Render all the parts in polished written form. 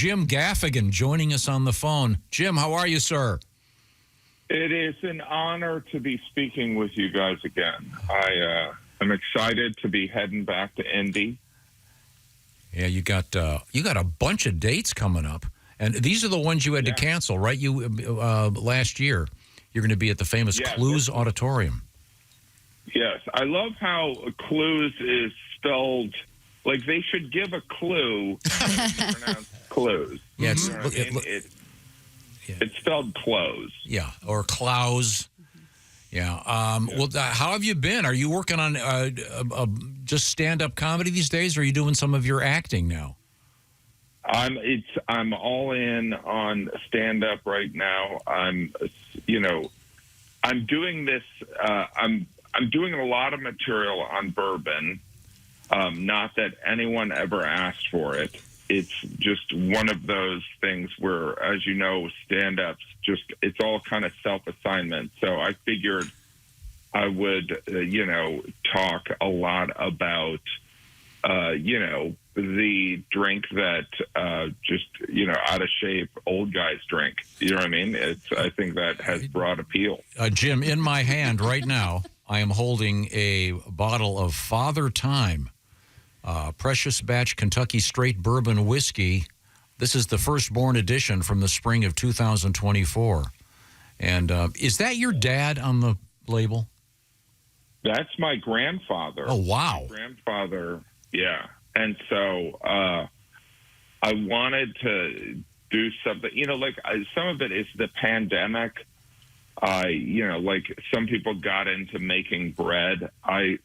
Jim Gaffigan joining us on the phone. Jim, how are you, sir? It is an honor to be speaking with you guys again. I'm excited to be heading back to Indy. Yeah, you got a bunch of dates coming up, and these are the ones you had to cancel, right? You last year, you're going to be at the famous Clues Auditorium. Yes, I love how Clues is spelled. Like they should give a clue. Pronounced Clues. Yeah, it's spelled clothes. Yeah, or Klaus. Yeah. Well, how have you been? Are you working on just stand-up comedy these days, or are you doing some of your acting now? I'm all in on stand-up right now. I'm doing this. I'm doing a lot of material on Bourbon. Not that anyone ever asked for it. It's just one of those things where, as you know, stand-ups, it's all kind of self-assignment. So I figured I would, talk a lot about, the drink that out of shape old guys drink. You know what I mean? I think that has broad appeal. Jim, in my hand right now, I am holding a bottle of Father Time. Precious batch Kentucky straight bourbon whiskey. This is the firstborn edition from the spring of 2024. And is that your dad on the label? That's my grandfather. Oh, wow. My grandfather, yeah. And so I wanted to do something, some of it is the pandemic. Some people got into making bread. I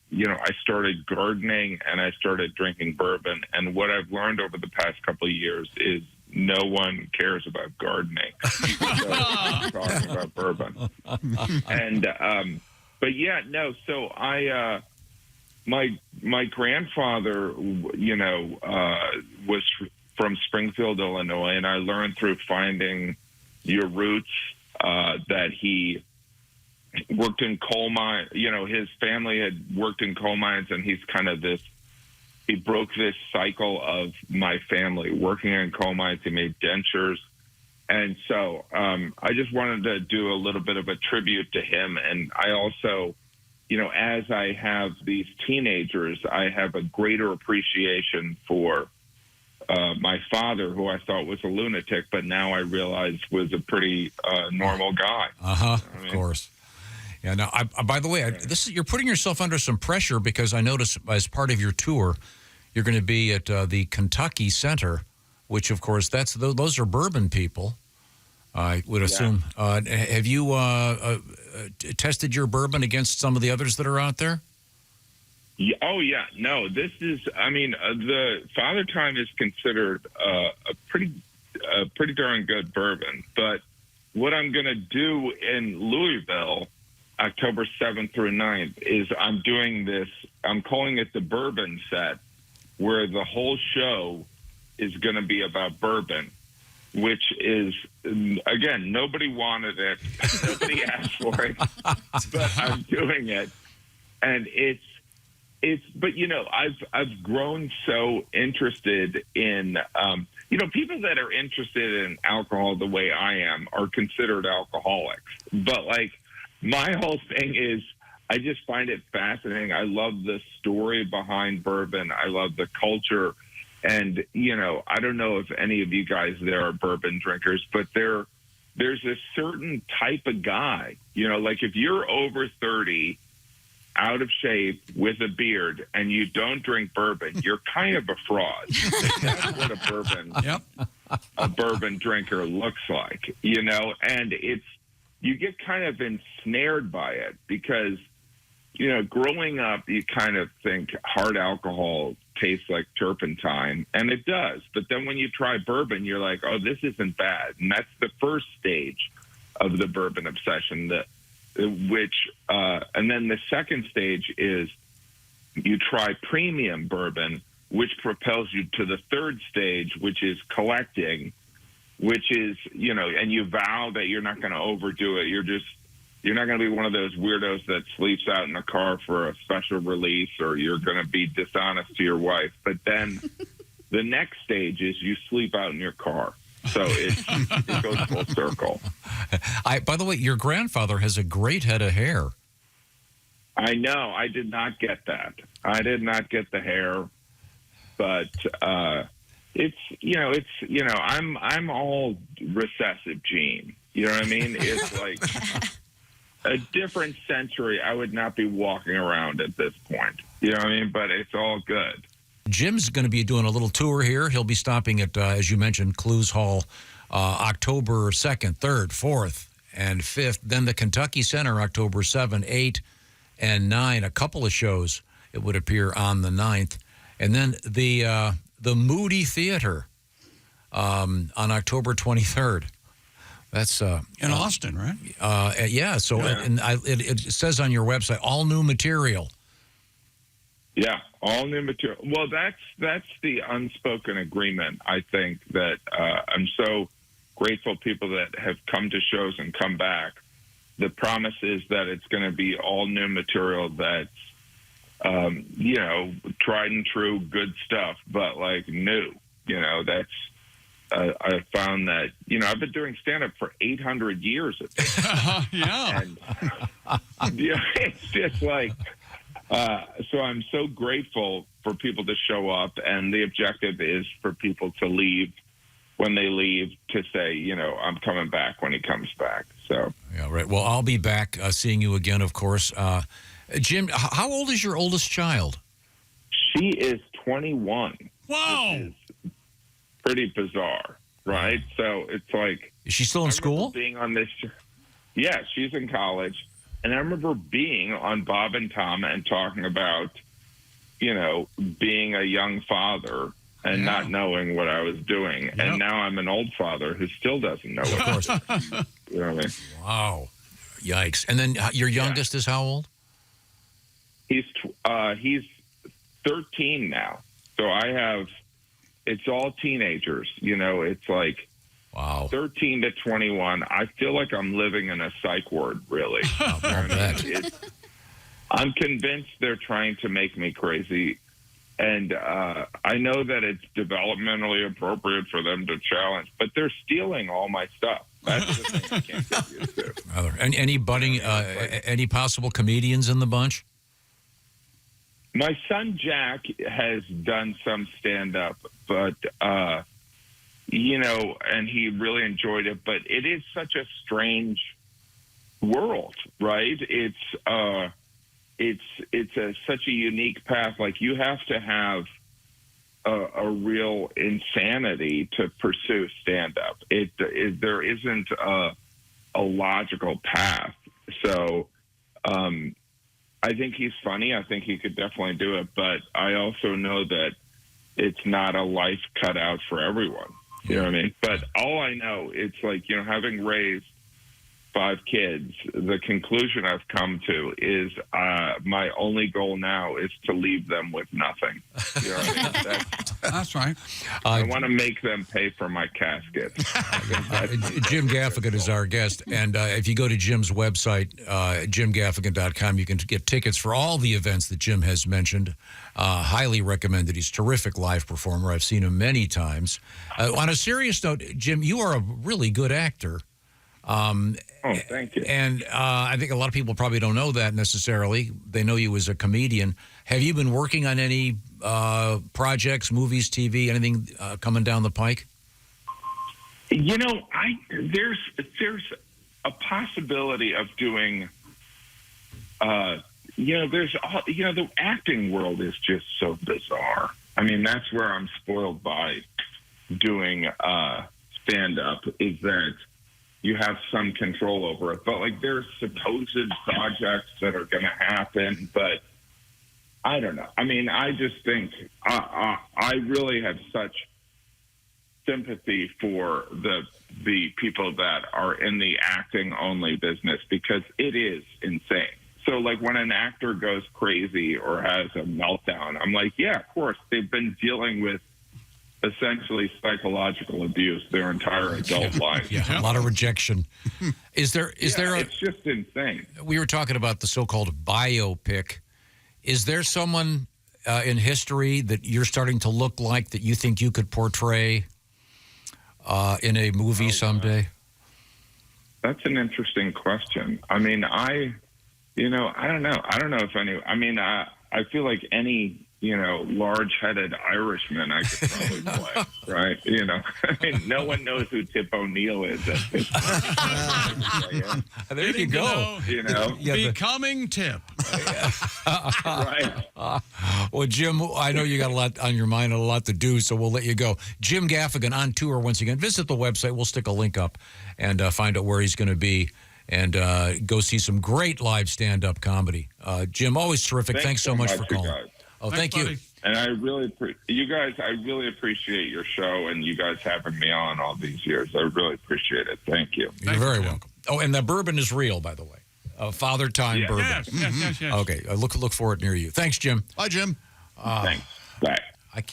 started gardening and I started drinking bourbon. And what I've learned over the past couple of years is no one cares about gardening. Talking about bourbon. And, so my grandfather, was from Springfield, Illinois, and I learned through finding your roots that he worked in coal mines. His family had worked in coal mines, and he's kind of he broke this cycle of my family working in coal mines. He made dentures. And so I just wanted to do a little bit of a tribute to him. And I also, as I have these teenagers, I have a greater appreciation for my father, who I thought was a lunatic, but now I realize was a pretty normal guy. Of course. Yeah. Now, by the way, you're putting yourself under some pressure because I noticed as part of your tour, you're going to be at the Kentucky Center, which, of course, those are bourbon people. I would assume. Have you tested your bourbon against some of the others that are out there? Yeah, oh, yeah. No, this is, the Father Time is considered a pretty darn good bourbon. But what I'm going to do in Louisville, October 7th through 9th, is I'm doing this, I'm calling it the Bourbon Set, where the whole show is going to be about bourbon, which is, again, nobody wanted it. Nobody asked for it, but I'm doing it. And but I've grown so interested in, people that are interested in alcohol the way I am are considered alcoholics. But my whole thing is, I just find it fascinating. I love the story behind bourbon. I love the culture. And, I don't know if any of you guys there are bourbon drinkers, but there's a certain type of guy, if you're over 30, out of shape with a beard, and you don't drink bourbon, you're kind of a fraud. That's what a bourbon drinker looks like, and you get kind of ensnared by it because, growing up, you kind of think hard alcohol tastes like turpentine, and it does. But then when you try bourbon, you're like, oh, this isn't bad. And that's the first stage of the bourbon obsession, and then the second stage is you try premium bourbon, which propels you to the third stage, which is collecting, which is, and you vow that you're not going to overdo it. You're not going to be one of those weirdos that sleeps out in the car for a special release, or you're going to be dishonest to your wife. But then the next stage is you sleep out in your car. So it goes full circle. By the way, your grandfather has a great head of hair. I know. I did not get that. I did not get the hair, but I'm all recessive gene. You know what I mean? It's like a different century. I would not be walking around at this point. You know what I mean? But it's all good. Jim's going to be doing a little tour here. He'll be stopping at, as you mentioned, Clues Hall, October 2nd, 3rd, 4th, and 5th. Then the Kentucky Center, October 7, 8, and 9. A couple of shows, it would appear, on the 9th. And then the Moody Theater on October 23rd. That's in Austin, right? Yeah. So it says on your website, all new material. Yeah, all new material. Well, that's the unspoken agreement. I think that I'm so grateful people that have come to shows and come back. The promise is that it's going to be all new material that's, tried and true, good stuff, but like new. That's I found that I've been doing stand-up for 800 years at this point. Yeah, and it's just like. So I'm so grateful for people to show up, and the objective is for people to leave when they leave to say, I'm coming back when he comes back. So yeah, right. Well, I'll be back seeing you again, of course. Jim, how old is your oldest child? She is 21. Wow. Which is pretty bizarre, right? So it's like, is she still in school? Being on this, yeah, she's in college. And I remember being on Bob and Tom and talking about, being a young father and not knowing what I was doing. Yep. And now I'm an old father who still doesn't know what I was doing. You know what I mean? Wow. Yikes. And then your youngest is how old? He's 13 now. So it's all teenagers. It's like, wow. 13 to 21. I feel like I'm living in a psych ward, really. I'm convinced they're trying to make me crazy. And I know that it's developmentally appropriate for them to challenge, but they're stealing all my stuff. That's the thing I can't get used to. And any possible comedians in the bunch? My son, Jack, has done some stand-up, but... and he really enjoyed it, but it is such a strange world, right? It's such a unique path. Like, you have to have a real insanity to pursue stand-up. There isn't a logical path. So, I think he's funny. I think he could definitely do it, but I also know that it's not a life cut out for everyone. You know what I mean? But all I know, it's like, having raised 5 kids, the conclusion I've come to is my only goal now is to leave them with nothing. You know what I mean? That's right. I want to make them pay for my casket. Jim Gaffigan is our guest. And if you go to Jim's website, jimgaffigan.com, you can get tickets for all the events that Jim has mentioned. Highly recommended. He's a terrific live performer. I've seen him many times. On a serious note, Jim, you are a really good actor. Thank you. And I think a lot of people probably don't know that necessarily. They know you as a comedian. Have you been working on any projects, movies, TV, anything coming down the pike? There's a possibility of doing. The acting world is just so bizarre. I mean, that's where I'm spoiled by doing stand-up, is that you have some control over it. But, like, there's supposed projects that are going to happen, but I don't know. I mean, I just think I really have such sympathy for the people that are in the acting-only business, because it is insane. So, like, when an actor goes crazy or has a meltdown, I'm like, yeah, of course. They've been dealing with essentially psychological abuse their entire adult life. Yeah, a lot of rejection. Is there it's just insane. We were talking about the so-called biopic. Is there someone in history that you're starting to look like that you think you could portray in a movie someday? That's an interesting question. I mean, I don't know. I don't know if any. I mean, I feel like any large-headed Irishman I could probably play, right? I mean, no one knows who Tip O'Neill is at this point. There you go. Becoming Tip. Right. Well, Jim, I know you got a lot on your mind and a lot to do, so we'll let you go. Jim Gaffigan on tour once again. Visit the website. We'll stick a link up and find out where he's going to be and go see some great live stand-up comedy. Jim, always terrific. Thanks so much for calling. Guys. Oh, Thanks, thank you. buddy. And I really appreciate your show and you guys having me on all these years. I really appreciate it. Thank you. You're very welcome. Oh, and the bourbon is real, by the way. Father Time bourbon. Yes. Okay, look for it near you. Thanks, Jim. Bye, Jim. Thanks. Bye.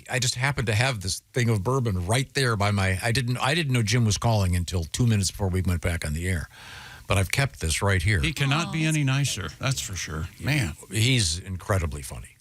I just happened to have this thing of bourbon right there by my. I didn't know Jim was calling until 2 minutes before we went back on the air, but I've kept this right here. He cannot be any nicer. That's for sure. Man, He's incredibly funny.